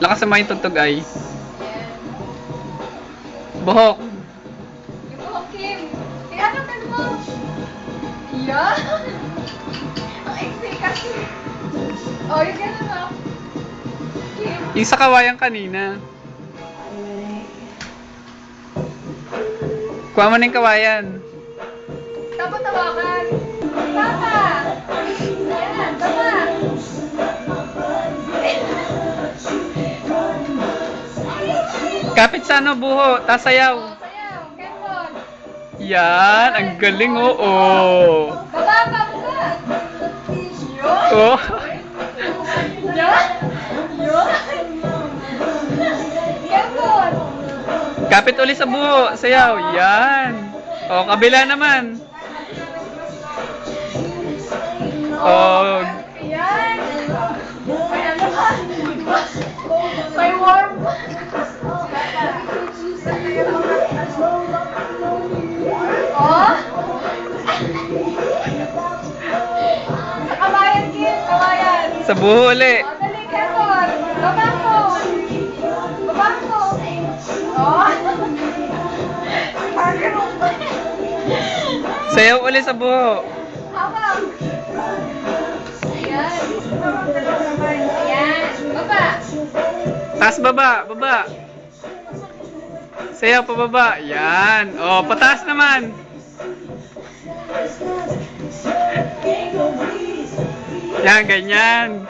Lakas mo yung tugtog ay. Buhok. Yung buhok, Kim. Kaya ano ka mo? Yan. Ang iksi kasi. Oh, yung gano'n mo. Kim. Yung sa kawayan kanina. Kuha mo na yung kawayan. Tapos tawakan. Tama. Yan, tama. Kapit sa ano, buho. Tasayaw. Oh, sayaw. Kempon. Yan. Ang galing, oo. Baba, baba. Yun. Oh. Yun. Yun. Kempon. Kapit ulit sa buho. Sayaw. Yan. O, kabila naman. Oh. Yan. May ano ka? May warm. Oh? Sa kabayan, Kim. Kabayan. Sa buho ulit. Oh, dali, Kempon. Baba mo. Baba mo. Oh. Parang Sayaw ulit sa buho. hawak. Ayan. Ayan. Baba. Taas baba. Baba. Sayaw pababa. Yan. O, pataas naman. Yan, ganyan.